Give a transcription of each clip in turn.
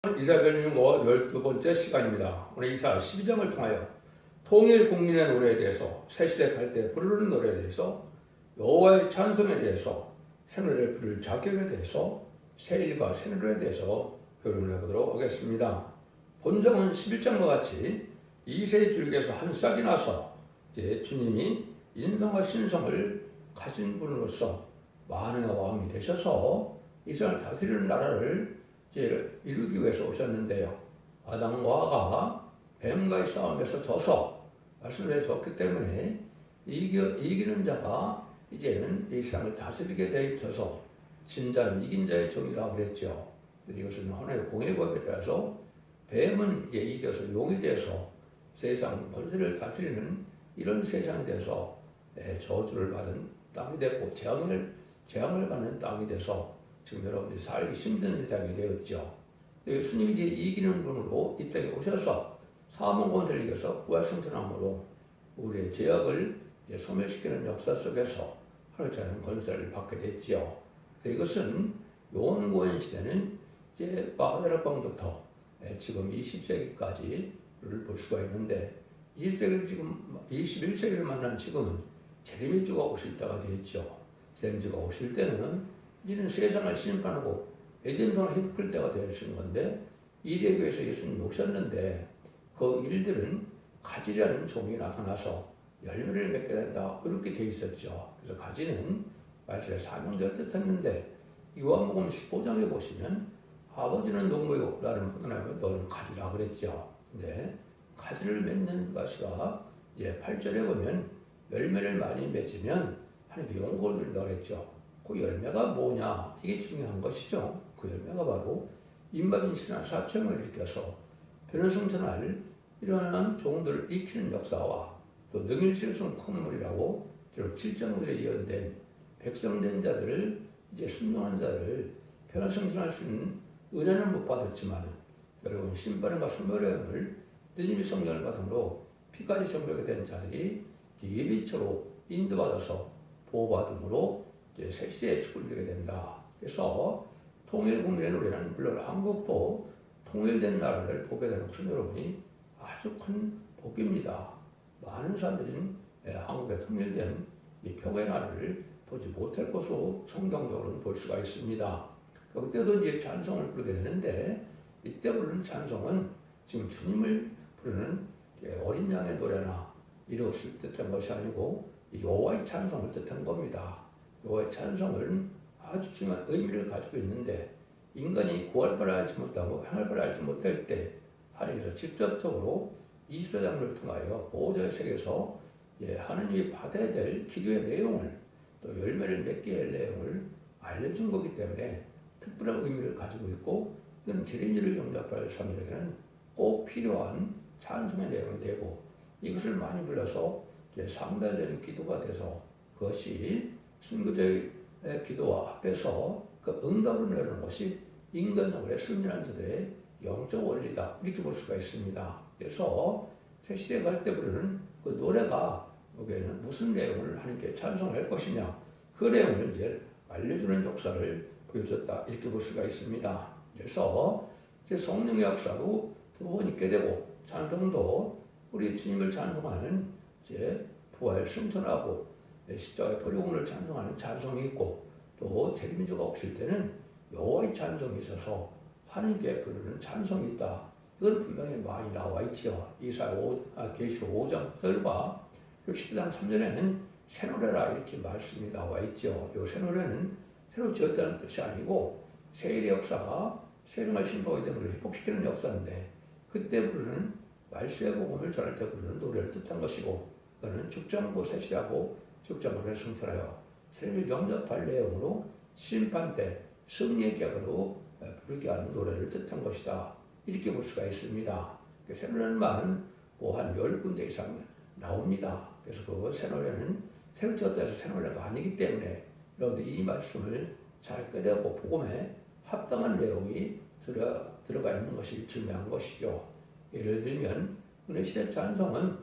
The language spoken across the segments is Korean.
이사별명고 12번째 시간입니다. 오늘 이사 12장을 통하여 통일 국민의 노래에 대해서, 새시대 갈 때 부르는 노래에 대해서, 여호와의 찬송에 대해서, 새노래를 부를 자격에 대해서, 새일과 새노래에 대해서 교훈을 해보도록 하겠습니다. 본정은 11장과 같이 이새의 줄기에서 한 싹이 나서 이제 주님이 인성과 신성을 가진 분으로서 만왕의 왕이 되셔서 이 세상을 다스리는 나라를 이제 이루기 위해서 오셨는데요. 아담과 하와가 뱀과의 싸움에서 져서 말씀에 졌기 때문에 이기는 자가 이제는 이 세상을 다스리게 돼 있어서 진자는 이긴 자의 종이라고 그랬죠. 이것은 하나의 공예법에 따라서 뱀은 이제 이겨서 용이 돼서 세상 권세를 다스리는 이런 세상에 대해서 저주를 받은 땅이 됐고 재앙을 받는 땅이 돼서 지금 여러분들이 살기 힘든 세상이 되었죠. 예수님이 이제 이기는 분으로 이 땅에 오셔서 사망 권세를 이겨서 부활승천함으로 우리의 죄악을 소멸시키는 역사 속에서 하나님의 권세를 받게 됐죠. 이것은 요한고현 시대는 이제 마가다락방부터 지금 20세기까지를 볼 수가 있는데 21세기를 만난 지금은 제레미야가 오실 때가 되었죠. 제레미야가 오실 때는 이제는 세상을 심판하고 에덴동을 회복할 때가 되신 건데 이래 위해서 예수님이 오셨는데 그 일들은 가지라는 종이 나타나서 열매를 맺게 된다 이렇게 되어 있었죠. 그래서 가지는 말씀의 사명자를 뜻했는데 요한복음 15장에 보시면 아버지는 농부요 나는 포도나무 너는 가지라 그랬죠. 근데 가지를 맺는 가시가 8절에 보면 열매를 많이 맺으면 하나님께 용고를 드린다고 그랬죠. 그 열매가 뭐냐 이게 중요한 것이죠. 그 열매가 바로 임마빈 신앙 사천을 일으켜서 변화성천할 일어나는 종들을 익히는 역사와 또 능일실성 콧물이라고 기록 7장들에 예언된 백성된 자들을 이제 순종한 자를 변화성천할 수 있는 은혜는 못 받았지만 여러분 심판과 소멸의 느님이 성령을 받음으로 피까지 정결이 된 자들이 예비처로 인도받아서 보호받음으로 이제 새 시대에 축을 이루게 된다. 그래서 통일 국민의 노래는 물론 한국도 통일된 나라를 보게 되는 것은 여러분이 아주 큰 복입니다. 많은 사람들은 한국의 통일된 이 평화의 나라를 보지 못할 것으로 성경적으로는 볼 수가 있습니다. 그때도 이제 찬송을 부르게 되는데 이때 부르는 찬송은 지금 주님을 부르는 어린 양의 노래나 이것을 뜻한 것이 아니고 여호와의 찬송을 뜻한 겁니다. 여호와의 찬송은 아주 중요한 의미를 가지고 있는데 인간이 구할 바를 알지 못하고 향할 바를 알지 못할 때 하나님께서 직접적으로 이스라엘을 통하여 보호자의 세계에서 하나님이 받아야 될 기도의 내용을 또 열매를 맺게 할 내용을 알려준 거기 때문에 특별한 의미를 가지고 있고 이건 제레미야를 영접할 사람들에게는 꼭 필요한 찬송의 내용이 되고 이것을 많이 불러서 상달되는 기도가 돼서 그것이 순교자의 기도와 앞에서 그 응답을 내는 것이 인간적으로 승리한 자들의 영적 원리다 이렇게 볼 수가 있습니다. 그래서 새시대 갈 때 부르는 그 노래가 여기에는 무슨 내용을 하나님께 찬송할 것이냐 그 내용을 이제 알려주는 역사를 보여줬다 이렇게 볼 수가 있습니다. 그래서 성령의 역사도 두 번 있게 되고 찬송도 우리 주님을 찬송하는 이제 부활 승천하고 십자가의 버리공을 찬송하는 찬송이 있고 또 제레미야가 오실 때는 여호와의 찬송이 있어서 하나님께 부르는 찬송이 있다. 이건 분명히 많이 나와 있죠. 계시록 5장 8절과 10장 3절에는 새노래라 이렇게 말씀이 나와 있죠. 이 새노래는 새로 지었다는 뜻이 아니고 세일의 역사가 세상을 신복하게 된 것을 회복시키는 역사인데 그때 부르는 말세의 복음을 전할 때 부르는 노래를 뜻한 것이고 그거는 죽장고 새시하고 죽장고를 승천하여 세상을 영접할 내용으로 심판 때 승리의 격으로 부르게 하는 노래를 뜻한 것이다. 이렇게 볼 수가 있습니다. 새노래는 한 10군데 이상 나옵니다. 그래서 그 새노래는 새로 지었다 해서 새노래가 아니기 때문에 여러분들 이 말씀을 잘 끄대고 복음에 합당한 내용이 들어가 있는 것이 중요한 것이죠. 예를 들면 은혜시대 찬송은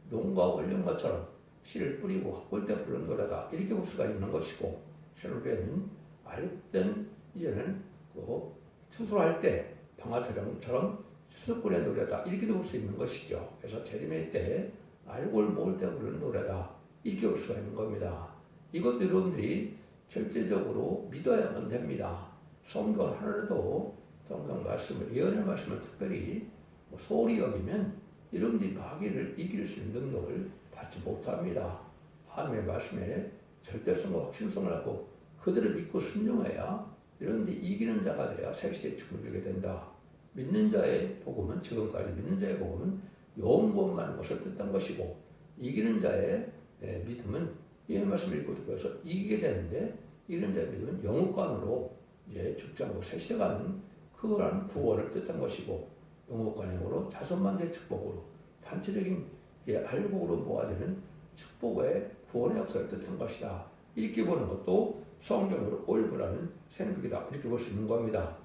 농가 원령과처럼 씨를 뿌리고 가꿀 때 부르는 노래다 이렇게 볼 수가 있는 것이고 새노래는 알땐 이제는 추수할 때 방아타령처럼 수습꾼의 노래다 이렇게도 볼 수 있는 것이죠. 그래서 재림의 때 알고를 모을 때 부르는 노래다 이렇게 볼 수가 있는 겁니다. 이것도 여러분들이 절대적으로 믿어야만 됩니다. 성경 하나라도 성경 말씀을 예언의 말씀을 특별히 소홀히 여기면 여러분들이 마귀를 이길 수 있는 능력을 받지 못합니다. 하나님의 말씀에 절대성과 확신성을 하고 그들을 믿고 순종해야 여러분들이 이기는 자가 돼야 새시대에 축을 주게 된다. 믿는 자의 복음은 지금까지 믿는 자의 복음은 영원만한 것을 뜻한 것이고 이기는 자의 믿음은 이 말씀을 읽고 듣고서 이기게 되는데 이기는 자의 믿음은 영육간으로 이제 죽지 않고 새시대 가는 그거라는 구원을 뜻한 것이고 영육간으로 자손만대 축복으로 단체적인 알곡으로 모아지는 축복의 구원의 역사를 뜻한 것이다. 이렇게 보는 것도 성경으로 옳으라는 생각이다. 이렇게 볼 수 있는 겁니다.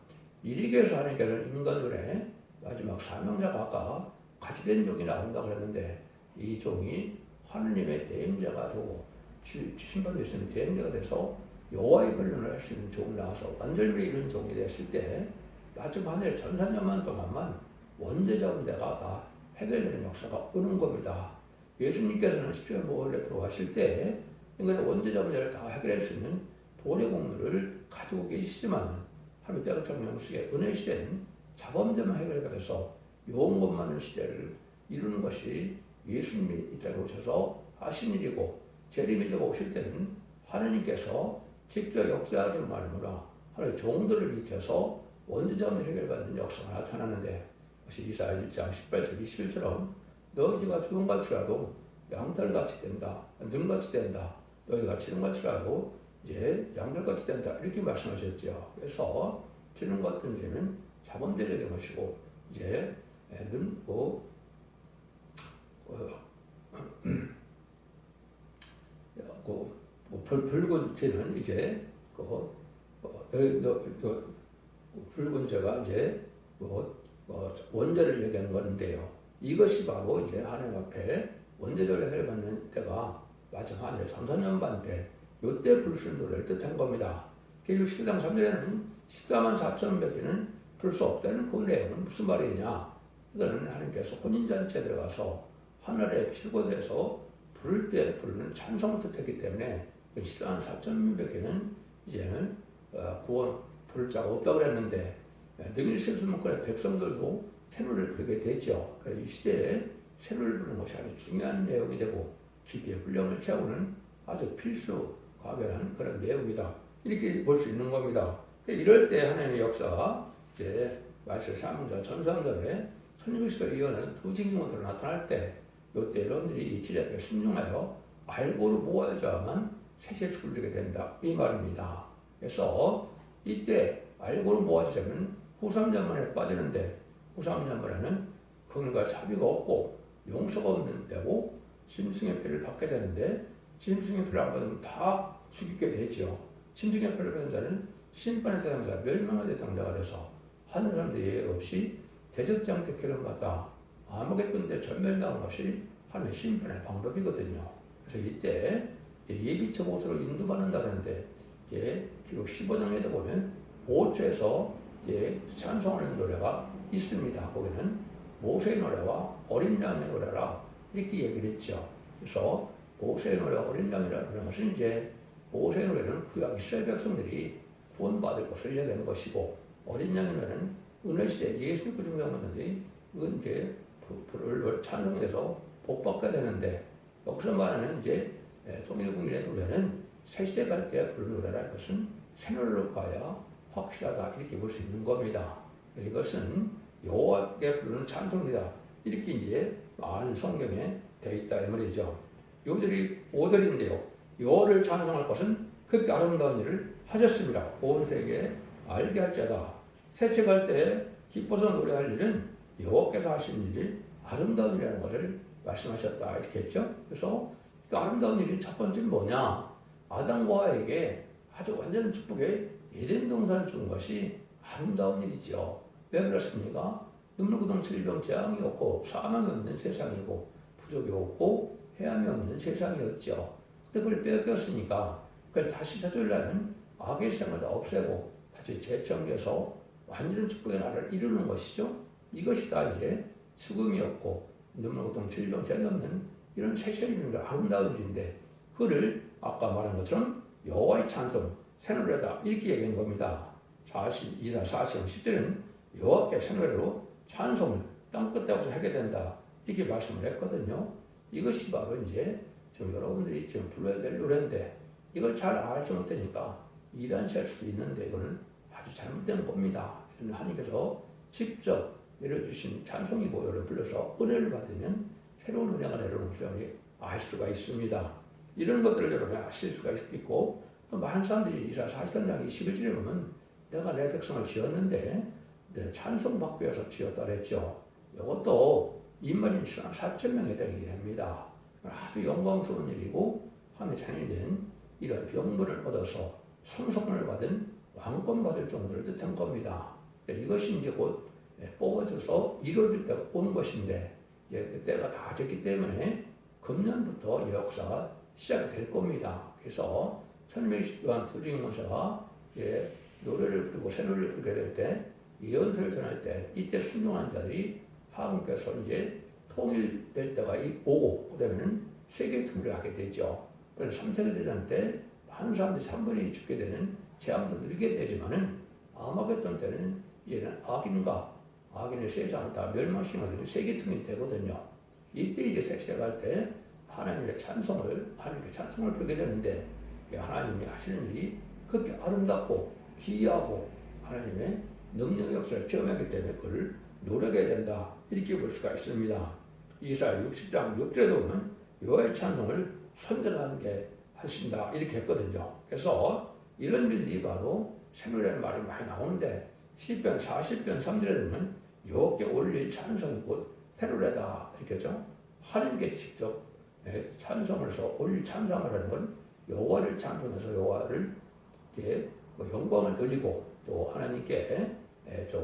이렇게 해서 하나님께서는 인간들의 마지막 사명자가 아까 같이 된 종이 나온다고 했는데 이 종이 하느님의 대행자가 되고 심판될 수 있는 대행자가 돼서 여호와의 변론을 할 수 있는 종이 나와서 완전히 이룬 종이 됐을 때 마지막 하늘 전산년만 동안만 원죄자문제가 다 해결되는 역사가 오는 겁니다. 예수님께서는 십자가 보혈에 들어가실 때 인간의 원죄자 문제를 다 해결할 수 있는 보혈의 공로를 가지고 계시지만 하나님의 때로청 영식의 은혜 시대는 자범죄만 해결가 돼서 영원 많은 시대를 이루는 것이 예수님이 이 땅에 오셔서 하신 일이고 재림이 오실 때는 하나님께서 직접 역사하지 말미암아 하나님의 종들을 일으켜서 원죄자 문제 해결받는 역사가 나타나는데 그것이 이사야 1장 18절 21처럼 너희가 주름같이라도 양털같이 된다. 눈같이 된다. 너희가 지름같이라도 이제 양털같이 된다. 이렇게 말씀하셨죠. 그래서 지름 같은 죄는 자본죄적인 것이고 이제 붉은 죄는 이제 붉은 죄가 이제 원죄를 얘기하는 건데요. 이것이 바로 이제 하나님 앞에 원죄절을 해받는 때가 마지막 하늘 3,4년 반 때 요때 부를 수 있는 노래를 뜻한 겁니다. 계시록 11장 3절에는 14만 4천 명께는 부를 수 없다는 그 내용은 무슨 말이냐? 이거는 하나님께서 혼인잔치에 들어가서 하늘에 필고돼서 부를 때 부르는 찬송을 뜻했기 때문에 14만 4천 명께는 이제는 구원 부를 자가 없다고 그랬는데 능히 실수문권의 백성들도 새노래를 부르게 되죠. 그래서 이 시대에 새노래를 부르는 것이 아주 중요한 내용이 되고 기대의 훈련을 채우는 아주 필수 과결한 그런 내용이다. 이렇게 볼 수 있는 겁니다. 이럴 때 하나님의 역사가 이제 말세 사명자 전상전에 1600시대 이어는 두 징징으로 나타날 때 이때 여러분들이 이 지략에 순종하여 알고를 모아야만 새시에 축을 주게 된다. 이 말입니다. 그래서 이때 알고를 모아지자면 후삼자문에 빠지는데 후삼자문에는 긍휼과 자비가 없고 용서가 없는 때고 짐승의 피를 받게 되는데 짐승의 피를 안 받으면 다 죽이게 되죠. 짐승의 피를 받은 자는 심판의 대상자, 멸망의 대상자가 돼서 하는 사람들이 예외 없이 대적장 특혜를 받아 아무개돈 때 전멸당한 것이 하나님의 심판의 방법이거든요. 그래서 이때 예비처 곳으로 인도받는다는데 기록 15장에도 보면 보호처에서 찬송하는 노래가 있습니다. 거기는 모세의 노래와 어린 양의 노래라 이렇게 얘기를 했죠. 그래서 모세의 노래와 어린 양이라는 것은 이제 모세의 노래는 구약 이스라엘 백성들이 구원받을 것을 얘기하는 것이고 어린 양의 노래는 은혜시대 예수님 구중자분들이 이건 이제 불을 찬송해서 복받게 되는데 여기서 말하는 이제 통일국민의 노래는 새시대 갈 때 부르는 노래라는 것은 새노래로 봐야 확실하다 이렇게 볼 수 있는 겁니다. 이것은 여호와께 부르는 찬송이다 이렇게 이제 많은 성경에 되어 있다 이 말이죠. 요절이 5절인데요. 여호와를 찬송할 것은 그렇게 아름다운 일을 하셨습니다. 온 세계에 알게 할 자다. 새세 갈 때 기뻐서 노래할 일은 여호와께서 하신 일이 아름다운 일이라는 것을 말씀하셨다 이렇게 했죠. 그래서 그 아름다운 일이 첫 번째는 뭐냐? 아담과 하와에게 아주 완전한 축복의 에덴 동산을 준 것이 아름다운 일이죠. 왜 그렇습니까? 눈물구동 질병 재앙이 없고 사망이 없는 세상이고 부족이 없고 해함이 없는 세상이었죠. 근데 그걸 빼앗겼으니까 그걸 다시 찾으려면 악의 생을 다 없애고 다시 재청해서 완전한 축복의 나라를 이루는 것이죠. 이것이 다 이제 죽음이 없고 눈물, 고통, 질병, 죄가 없는 이런 새신의 아름다운 일인데 그를 아까 말한 것처럼 여호와의 찬송, 새 노래다 이렇게 얘기한 겁니다. 이사 40장 10절은 여호와께 새 노래로 찬송을 땅끝에 없어 하게 된다 이렇게 말씀을 했거든요. 이것이 바로 이제 지금 여러분들이 지금 불러야 될 노래인데 이걸 잘 알지 못하니까 이단시할 수도 있는데 이거는 아주 잘못된 겁니다. 하나님께서 직접 내려주신 찬송이고 이를 불러서 은혜를 받으면 새로운 은혜가 내려오는 것을 알 수가 있습니다. 이런 것들을 여러분이 아실 수가 있고 많은 사람들이 이사 40장 21절에 보면 내가 내 백성을 지었는데 찬송 받기 위해서 지었다 그랬죠. 이것도 인만인 신앙 4,000명에 해당이 됩니다. 아주 영광스러운 일이고 하나님의 자녀이 된 이런 병문을 얻어서 성성을 받은 왕권 받을 정도를 뜻한 겁니다. 이것이 이제 곧 뽑아져서 이루어질 때가 온 것인데 그때가 다 됐기 때문에 금년부터 이 역사가 시작될 겁니다. 그래서 1220도한 두중원사가 노래를 부르고 새 노래를 부르게 될 때 예언서를 전할 때 이때 순종한 자들이 하나님께서 이제 통일될 때가 오고 그다음에는 세계 통일을 하게 되죠. 그래서 3세계 대전 때 많은 사람들이 3분의 1이 죽게 되는 재앙도 누리게 되지만은 아마겟돈 때는 이제는 악인의 세상을 다 멸망시키는 세계 통일이 되거든요. 이때 이제 색색할 때 하나님의 찬송을 부르게 되는데 하나님이 하시는 일이 그렇게 아름답고 기이하고 하나님의 능력 역사를 체험하기 때문에 그걸 노력해야 된다 이렇게 볼 수가 있습니다. 이사야 60장 6절에도 보면 여호와의 찬송을 선전하는 게 하신다 이렇게 했거든요. 그래서 이런 일들이 바로 새노래라는 말이 많이 나오는데 시편 40편 3절에 보면 여호와께 올릴 찬송이 곧 새노래다 이렇게 하죠. 하나님께 직접 찬송을 해서 올릴 찬송을 하는 건 여호와를 찬송해서 여호와를 영광을 돌리고 또 하나님께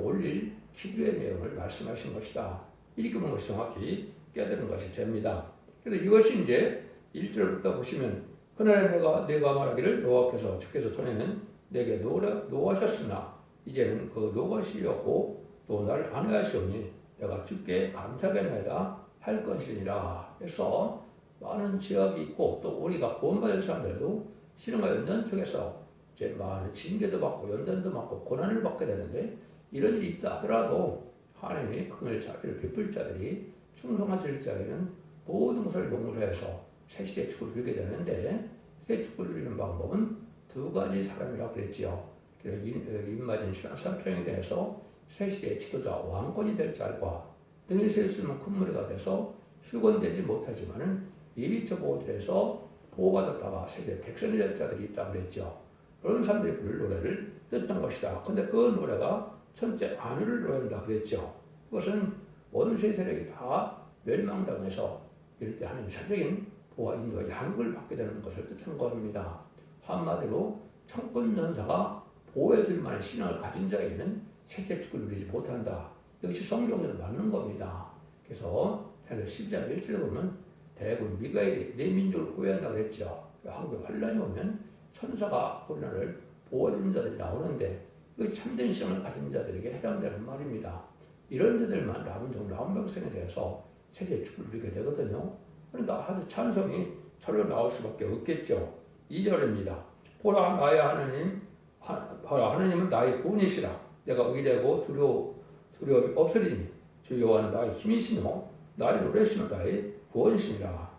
올릴 기도의 내용을 말씀하신 것이다. 이렇게 보는 것이 정확히 깨달은 것이 됩니다. 그래서 이것이 이제 1절부터 보시면 그날에 내가 말하기를 여호와께서 주께서 전에는 내게 노하셨으나 이제는 그 노하시려고 또 나를 안위하시오니 내가 주께 감사하겠나이다 할 것이니라. 그래서 많은 지역이 있고 또 우리가 구원받은 사람들도 시련과 연단 속에서 이제 많은 징계도 받고 연단도 받고 고난을 받게 되는데 이런 일이 있다 하더라도 하나님이 긍휼 자비를 베풀 자들이 충성한 자들은 모든 것을 용서해서 새 시대의 축을 누리게 되는데 새 축을 누리는 방법은 두 가지 사람이라고 그랬지요. 그래서 인마진 신앙상평에 대해서 새 시대의 지도자 왕권이 될 자들과 등에 셀 수 있는 큰 무리가 돼서 수건되지 못하지만은 예비처 보호자에서 보호받았다가 세계 백성이 될 자들이 있다고 그랬죠. 그런 사람들이 부를 노래를 듣던 것이다. 근데 그 노래가 첫째 안위를 노래한다 그랬죠. 그것은 원수의 세력이 다 멸망당해서 이럴 때 하나님 사적인 보호와 인도와 양육을 받게 되는 것을 뜻한 겁니다. 한마디로 청권전사가 보호해줄 만한 신앙을 가진 자에게는 세계 축을 누리지 못한다. 이것이 성경대로 맞는 겁니다. 그래서 10장 1절에 보면 대군 미가엘이 내 민족을 보호한다고 그랬죠. 한국에 환란이 오면 천사가 우리나라를 보호해주는 자들이 나오는데 그 참된 신앙을 가진 자들에게 해당되는 말입니다. 이런 자들만 라운 백성에 대해서 세계의 축을 누리게 되거든요. 그러니까 아주 찬송이 절로 나올 수밖에 없겠죠. 2절입니다. 보라 나의 하나님, 하나님은 나의 구원이시라. 내가 의되고 두려움이 없으리니 주 여호와는 나의 힘이시며 나의 노래시며 나의 구원이시니라.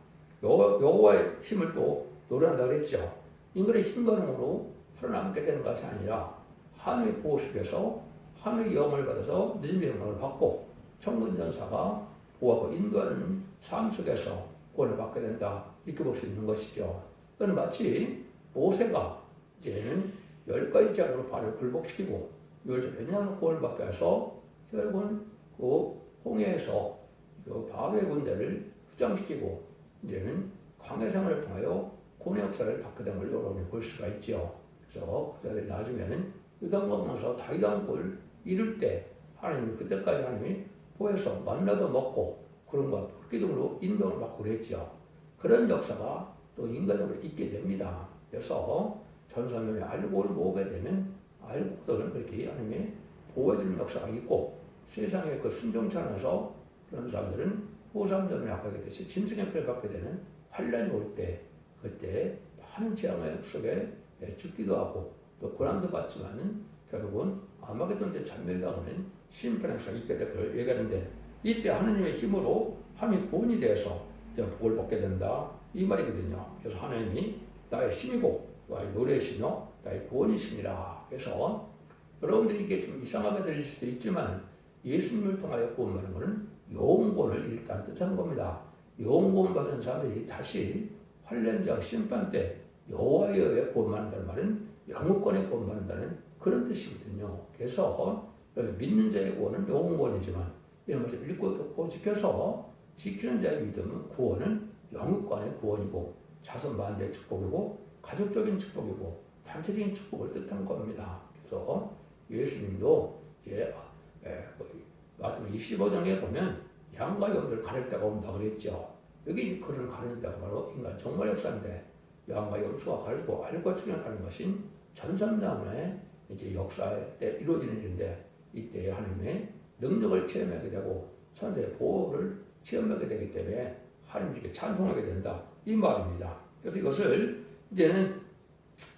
여호와의 힘을 또 노래한다 그랬죠. 인간의 힘과능으로 살아남게 되는 것이 아니라 하나님의 보호 속에서 하나님의 영을 받아서 믿음의 영광을 받고 천군전사가 보호하고 인도하는 삶 속에서 구원을 받게 된다. 이렇게 볼 수 있는 것이죠. 그건 마치 모세가 이제는 10가지 제안으로 발을 굴복시키고 10년 구원을 받게 해서 결국은 그 홍해에서 그 바로의 군대를 후장시키고 이제는 광해생활을 통하여 구원의 역사를 받게 된 걸 여러분이 볼 수가 있죠. 그래서 그자들이 나중에는 유당 먹으면서 다윗왕국을 이룰 때 하나님이 그때까지 하나님이 보여서 만나도 먹고 그런 것 기둥으로 인도를 받고 그랬죠. 그런 역사가 또 인간적으로 있게 됩니다. 그래서 전사면에 알고를 모으게 되면 알고들은 그렇게 하나님의 보호해주는 역사가 있고 세상에 그 순종치 않아서 그런 사람들은 호삼전을 약하게 되시 짐승의 피를 받게 되는 환란이 올 때 그때 많은 재앙 속에 죽기도 하고 또 고난도 받지만은 결국은 아마게돈 때 전멸당하는 심판의 역사가 있게 될 걸 얘기하는데 이때 하나님의 힘으로 하나님이 구원이 되어서 복을 받게 된다 이 말이거든요. 그래서 하나님이 나의 힘이고 나의 노래이시며 나의 구원이시니라. 그래서 여러분들이 이게 좀 이상하게 들릴 수도 있지만 예수님을 통하여 구원받는 것은 영원권을 일단 뜻하는 겁니다. 영원권 받은 사람들이 다시 환란장 심판 때 여호와에 의해 구원받는다는 말은 영원권에 구원받는다는 그런 뜻이거든요. 그래서 믿는 자의 구원은 영원권이지만 이런 것을 읽고 듣고 지켜서 지키는 자의 믿음은 구원은 영원권의 구원이고 자손 만대의 축복이고 가족적인 축복이고 단체적인 축복을 뜻하는 겁니다. 그래서 예수님도 이제 마태복음 25장에 보면 양과 염소를 가릴 때가 온다 그랬죠. 여기 그를 가릴 때가 바로 인간 종말 역사인데 양과 염소가 가리고 알과 축을 가는 것인 전산자문의 이제 역사에 때 이루어지는 일인데 이때 하나님의 능력을 체험하게 되고 천사의 보호를 체험하게 되기 때문에 하나님께 찬송하게 된다 이 말입니다. 그래서 이것을 이제는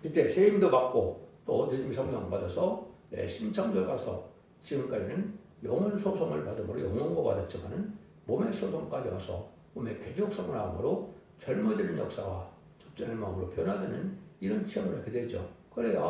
이때 세임도 받고 또 늦은 성령 받아서 신청도 가서 지금까지는 영혼 소송을 받음으로 영혼고 받았지만은 몸의 소송까지 와서 몸의 쾌족성을 함으로 젊어지는 역사와 죽전의 마음으로 변화되는 이런 체험을 하게 되죠. 그래야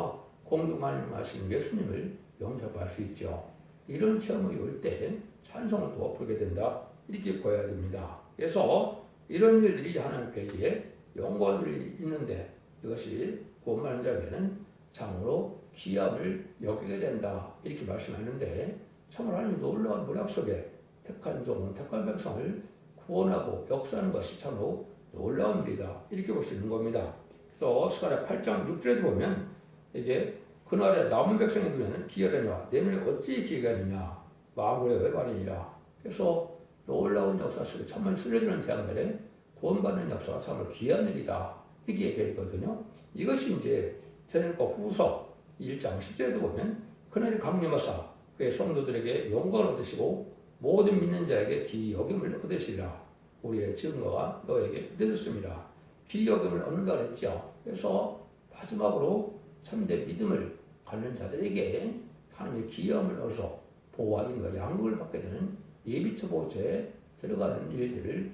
공중하나님 하신 예수님을 영접할 수 있죠. 이런 체험이 올 때 찬송을 또 부르게 된다 이렇게 보여야 됩니다. 그래서 이런 일들이 하나님께 이제 영광이 있는데 이것이 구원받는 자에게는 참으로 귀함을 여기게 된다 이렇게 말씀하는데 참으로 하나님이 놀라운 모략 속에 택한 종, 택한 백성을 구원하고 역사하는 것이 참으로 놀라운 일이다 이렇게 볼 수 있는 겁니다. 그래서 스가랴 8장 6절에도 보면 이제 그날에 남은 백성의 눈에는 기회라니와 내 눈에 어찌 기회가 있느냐 마음으로 외발이니라. 그래서 놀라운 역사 속에 천만 쓰러지는 재앙들에 구원받는 역사가 참으로 귀한 일이다 이렇게 얘기했거든요. 이것이 이제 테살로니가 후서 1장 10절에도 보면 그날이 강림하사 그의 성도들에게 영광을 얻으시고 모든 믿는 자에게 기여김을 얻으시리라. 우리의 증거가 너에게 되었습니다. 기여김을 얻는다 그랬죠. 그래서 마지막으로 참된 믿음을 갖는 자들에게 하나님의 기여함을 얻어서 보호와 인과 양육을 받게 되는 예비처 보호처에 들어가는 일들을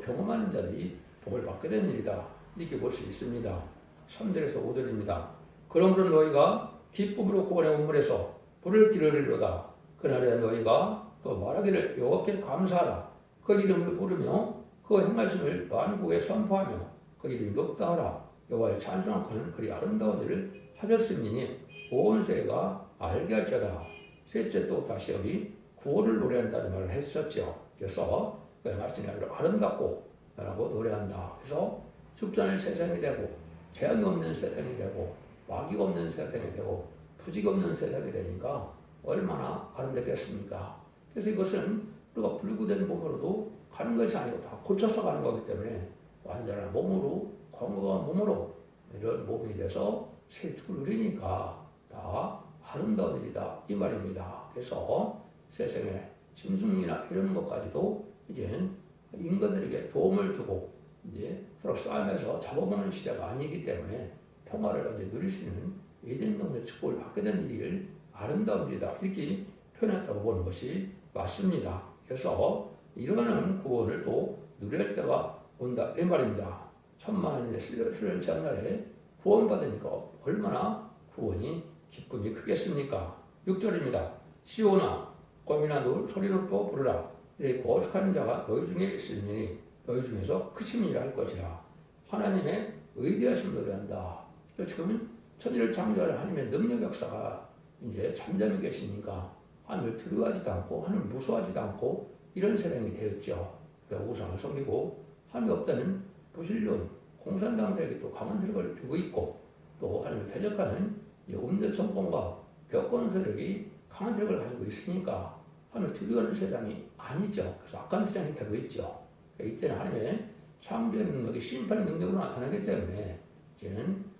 경험하는 자들이 복을 받게 되는 일이다 이렇게 볼 수 있습니다. 3절에서 5절입니다. 그러므로 너희가 기쁨으로 구원의 운물에서 불을 기르리로다. 그날에 너희가 또 말하기를 여호와께 감사하라. 그 이름을 부르며 그 행하심을 만국에 선포하며 그 이름이 높다 하라. 여호와의 찬송한 것은 그리 아름다운 일을 하셨음이니 온 세계가 알게 할지어다. 셋째 또 다시 여기 구원을 노래한다는 말을 했었죠. 그래서 그 말씀이 아름답고 라고 노래한다. 그래서 죽전의 세상이 되고 재앙이 없는 세상이 되고 마귀가 없는 세상이 되고 부지가 없는 세상이 되니까 얼마나 아름답겠습니까? 그래서 이것은 우리가 불구된 몸으로도 가는 것이 아니고 다 고쳐서 가는 거기 때문에 완전한 몸으로 건강한 몸으로 이런 몸이 돼서 새 축을 누리니까 다 아름다운 일이다 이 말입니다. 그래서 세상에 짐승이나 이런 것까지도 이제는 인간들에게 도움을 주고 이제 서로 싸우면서 잡아먹는 시대가 아니기 때문에 평화를 언제 누릴 수 있는 에덴 동네 축복을 받게 된 일을 아름다운 일이다 이렇게 표현했다고 보는 것이 맞습니다. 그래서 이러한 구원을 또 누릴 때가 온다 이 말입니다. 천만인의 쓰러지는 장날에 구원받으니까 얼마나 구원이 기쁨이 크겠습니까? 6절입니다. 시온아 껌이나 소리 높여 부르라. 이 거룩한 자가 너희 중에 있으니 너희 중에서 크심이라 할 것이라. 하나님의 의대하심을 노래한다. 지금은 천지를 창조할 하나님의 능력 역사가 이제 잠잠히 계시니까 하나님을 두려워하지도 않고 하나님을 무서워하지도 않고 이런 세상이 되었죠. 그래서 우상을 섬기고 하나님이 없다는 부실론 공산당들에게 또 강한 세력을 두고 있고 또 하나님을 대적하는 음대 정권과 격권 세력이 강한 세력을 가지고 있으니까 하나님을 두려워하는 세상이 아니죠. 그래서 악한 세상이 되고 있죠. 그러니까 이때는 하나님의 창조의 능력이 심판의 능력으로 나타나기 때문에 이제는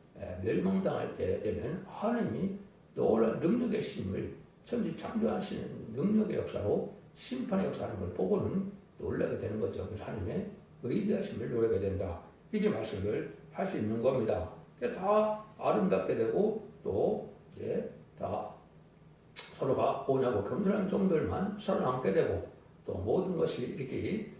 멸망당할 때 되면 하나님이 놀라운 능력의 힘을 천지 창조하시는 능력의 역사로 심판의 역사라는 걸 보고는 놀라게 되는 거죠. 그래서 하나님의 의대하심을 노리게 된다. 이게 말씀을 할 수 있는 겁니다. 다 아름답게 되고 또 이제 다 서로가 오냐고 겸손한 종들만 살아남게 되고 또 모든 것이 이렇게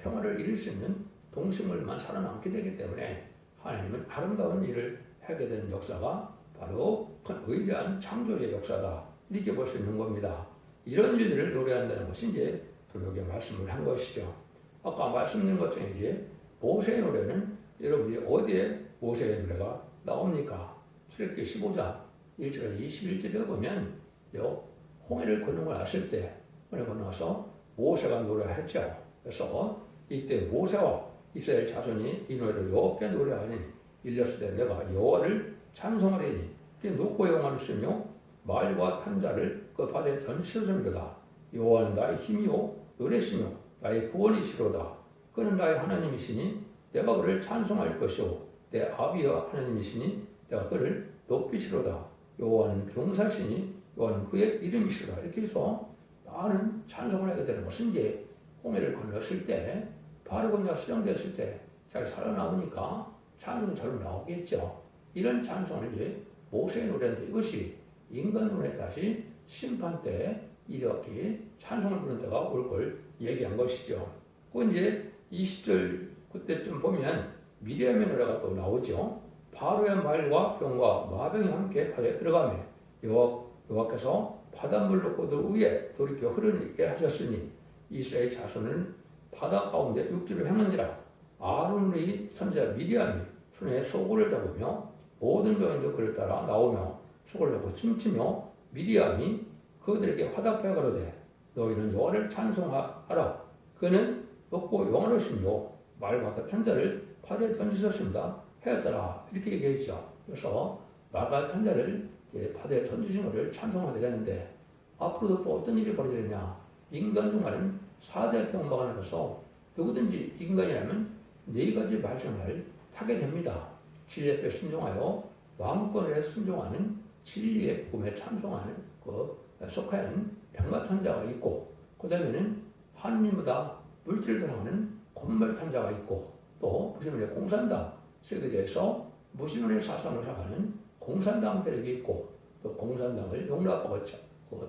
평화를 이룰 수 있는 동식물만 살아남게 되기 때문에 하나님은 아름다운 일을 하게 되는 역사가 바로 큰 위대한 창조의 역사다. 이렇게 볼 수 있는 겁니다. 이런 일들을 노래한다는 것이 이제 불교의 말씀을 한 것이죠. 아까 말씀드린 것 중에 이제 모세의 노래는 여러분이 어디에 모세의 노래가 나옵니까? 출애굽기 15장 1절에서 21절에 보면 홍해를 건너고 났을 때 홍해를 건너서 모세가 노래했죠. 그래서 이때 모세와 이스라엘 자손이 이 노래를 여호와께 노래하니 일렀을 때 내가 여호와를 찬송하리니 그게 높고 영화를 쓰며 말과 탄자를 그 바다에 던지셨음이로다. 여호와는 나의 힘이요 노래시며 나의 구원이시로다. 그는 나의 하나님이시니 내가 그를 찬송할 것이요 내 아비여 하나님이시니 내가 그를 높이시로다. 여호와는 경사시니 여호와는 그의 이름이시로다. 이렇게 해서 많은 찬송을 하게 되는 것은 이제 홍해를 건넜을 때 바로 건너가 수정되었을 때 자기 살아나오니까 찬송이 절로 나오겠죠. 이런 찬송을 이제 모세의 노래인데 이것이 인간 노래 다시 심판 때 이렇게 찬송을 부르는 때가 올 걸 얘기한 것이죠. 그 이제 20절 그때쯤 보면 미리암의 노래가 또 나오죠. 바로의 말과 병과 마병이 함께 바다에 들어가며 여호와께서 바닷물로 그들 위에 돌이켜 흐르게 하셨으니 이스라엘 자손은 바다 가운데 육지를 행한지라. 아론의 선지자 미리암이 손에 소굴을 잡으며 모든 종인도 그를 따라 나오며 소굴을 잡고 춤추며 미리암이 그들에게 화답하여 가로되 너희는 여호와를 찬송하라. 그는 높고 영원하시며 말과 그 탄자를 바다에 던지셨습니다 하였더라. 이렇게 얘기했죠. 그래서 말과 탄자를 바다에 던지신 것을 찬송하게 되는데 앞으로도 또 어떤 일이 벌어지느냐. 인간 중에는 4대 병마가 나타서 누구든지 인간이라면 4가지 말씀을 하게 됩니다. 진리 앞에 순종하여 왕권에 순종하는 진리의 복음에 찬송하는 속하는 백마탄자가 있고 그 다음에는 하느님보다 물질을 사랑하는 건물탄자가 있고 또 무슬림의 공산당 세계에 대해서 무슬림의 사상을 사랑하는 공산당 세력이 있고 또 공산당을 용납하고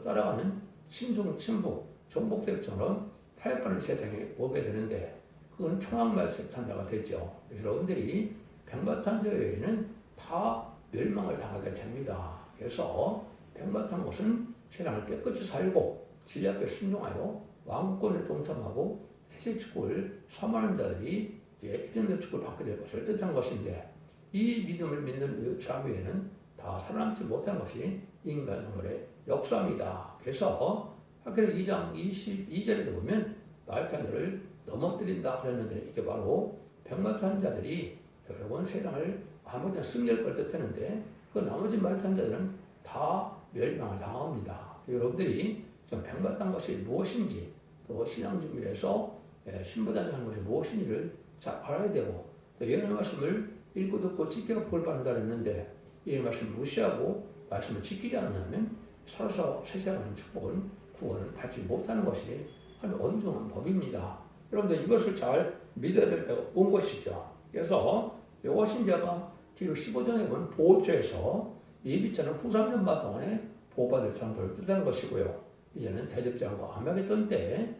따라가는 친중, 친북, 종북세력처럼 타협하는 세상에 오게 되는데 그건 청학말세탄자가 됐죠. 여러분들이 백마탄자에는 다 멸망을 당하게 됩니다. 그래서 백마탄 것은 세상을 깨끗이 살고 진리 앞에 순종하여 왕권을 동참하고 세세축복을 섬하는 자들이 이제 이런 축복을 받게 될 것을 뜻한 것인데 이 믿음을 믿는 자비에는 다 살아남지 못한 것이 인간 생활의 역사입니다. 그래서 학교 2장 22절에도 보면 말탄자를 넘어뜨린다 그랬는데 이게 바로 백마탄자들이 결국은 세상을 아무데나 승리할 걸 뜻하는데 그 나머지 말탄자들은 다 멸망을 당합니다. 여러분들이 지금 백마탄 것이 무엇인지 또 신앙 준비해서 신부단하는 것이 무엇인지를 잘 알아야 되고 또 예언의 말씀을 읽고 듣고 지켜 볼 바란다 했는데 이 말씀을 무시하고 말씀을 지키지 않으면 살아서 세상하는 축복은 구원을 받지 못하는 것이 아주 엄중한 법입니다. 여러분들 이것을 잘 믿어야 될 때가 온 것이죠. 그래서 여호와신자가 뒤로 15장에 보면 보호처에서 예비차는 후 3년반 동안에 보호받을 사람들을 뜻하는 것이고요. 이제는 대적장과 암약했던 때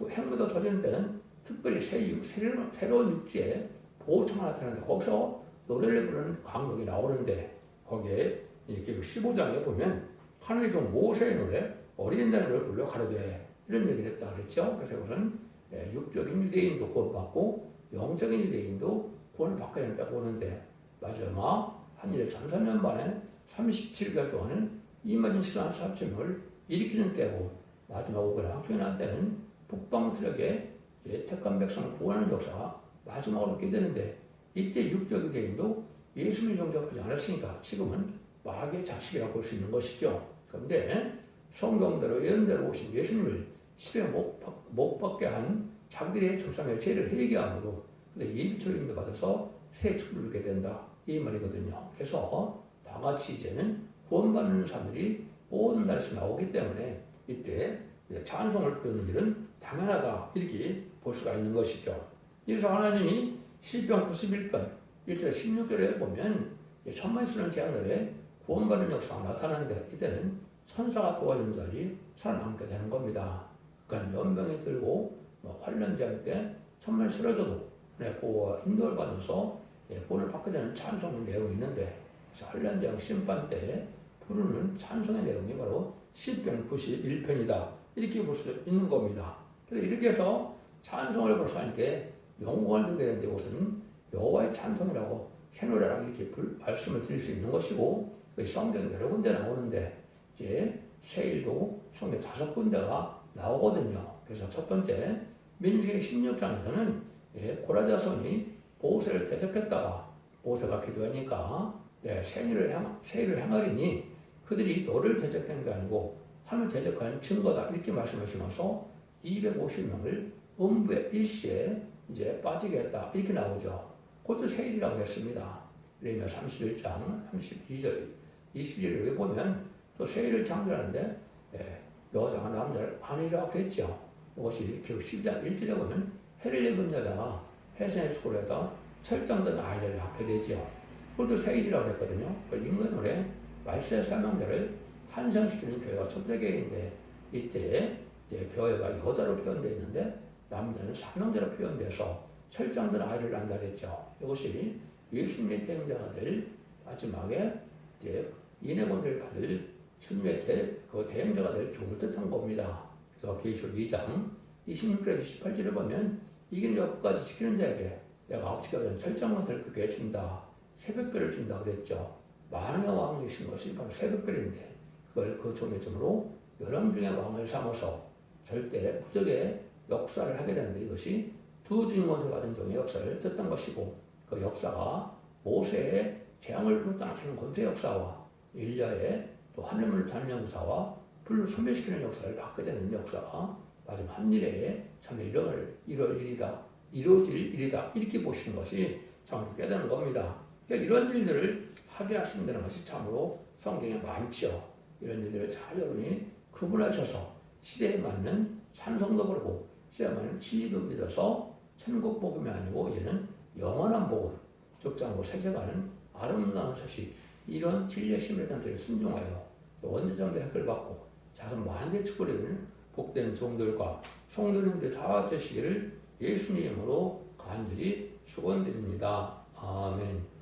핵무도 터지는 때는 특별히 새로운 육지에 보호처가 나타나는데 거기서 노래를 부르는 강목이 나오는데 거기에 이렇게 15장에 보면 하나님의 종 모세의 노래 어린 자의 노래를 불러 가로되 이런 얘기를 했다 그랬죠. 그래서 이것은 육적인 유대인도 구원받고 영적인 유대인도 구원을 받게 된다고 보는데 마지막 한일의 1300년 만에 37개월 동안은 이마진 신앙 사점을 일으키는 때고 마지막 오거나 학교나 때는 북방세력의 택한 백성을 구원하는 역사가 마지막으로 있게 되는데 이때 육적 유대인도 예수를 영접하지 않았으니까 지금은 마귀의 자식이라고 볼 수 있는 것이죠. 그런데 성경대로 예언대로 오신 예수님을 시대에 못 받게 한 자기들의 조상의 죄를 회개함으로 예비처를 인도받아서 새 축복을 누리게 된다 이 말이거든요. 그래서 다 같이 이제는 구원받는 사람들이 모든 날에서 나오기 때문에 이때 찬송을 부르는 일은 당연하다 이렇게 볼 수가 있는 것이죠. 그래서 하나님이 시편 91편 1절 16절에 보면 천만 쓰는 제하늘에 구원받는 역사가 나타나는데 이때는 천사가 도와주는 자들이 살아남게 되는 겁니다. 그러니까 연병이 들고 환란자일 때 천만 쓰러져도 보호와 인도를 받아서 구원을 받게 되는 찬송의 내용이 있는데 환란장 심판 때 부르는 찬송의 내용이 바로 시편 91편이다 이렇게 볼 수 있는 겁니다. 그래서 이렇게 해서 찬송을 벌써 하니까 영광을 두게 되는데 이것은 여호와의 찬송이라고 새노래라고 이렇게 말씀을 드릴 수 있는 것이고 성경 여러 군데 나오는데 이제 세일도 성경 5군데가 나오거든요. 그래서 첫 번째 민수기 16장에서는 고라자손이 모세를 대적했다가 모세가 기도하니까 세일을 행하리니 그들이 너를 대적한 게 아니고 하늘 대적하는 증거다 이렇게 말씀하시면서 250명을 음부의 일시에 이제 빠지게 했다 이렇게 나오죠. 그것도 세일이라고 했습니다. 레미야 31장 32절 22절에 보면 또 세일을 창조하는데 여자가 남자를 아니라고 했죠. 이것이 기록 10장 1절에 보면 해를 입은 여자가 해생의 수고에다 철장된 아이를 낳게 되죠. 그것도 세일이라고 했거든요. 그 인간으로 말세의 사명자를 탄생시키는 교회가 초대교회인데 이때 이제 교회가 여자로 표현되어 있는데 남자는 사명자로 표현돼서 철장된 아이를 낳는다 그랬죠. 이것이 예수님의 대행자가 될 마지막에 이제 인해권을 받을 주님의 그 대행자가 될 종을 뜻한 겁니다. 그래서 계시록 2장 26절에서 28절에 보면 이긴 여부까지 지키는 자에게 내가 아홉시가 된 철장만을 그게 준다. 새벽별을 준다 그랬죠. 만왕의 왕이 계신 것이 바로 새벽별인데 그걸 그 종의 점으로 여름 중에 왕을 삼아서 절대 무적의 역사를 하게 되는데 이것이 두 주인공을 받은 종의 역사를 뜻한 것이고 그 역사가 모세의 재앙을 불쌍하시는 권세 역사와 일야의 또 하늘문을 타는 역사와 불을 소멸시키는 역사를 받게 되는 역사가 마지막 한일에 참 이뤄질 일이다 이렇게 보시는 것이 정확히 깨닫는 겁니다. 그러니까 이런 일들을 하게 하신다는 것이 참으로 성경에 많죠. 이런 일들을 잘 여러분이 구분하셔서 시대에 맞는 찬송도 부르고 시대에 맞는 진리도 믿어서 천국 복음이 아니고 이제는 영원한 복음 족장으로 세계가는 아름다운 소식 이런 진리의 심에 대한 자를 순종하여 원대정대 획을 받고 자손 만대 축복을 복된 종들과 성도님들 다 되시기를 예수님으로 간절히 축원드립니다. 아멘.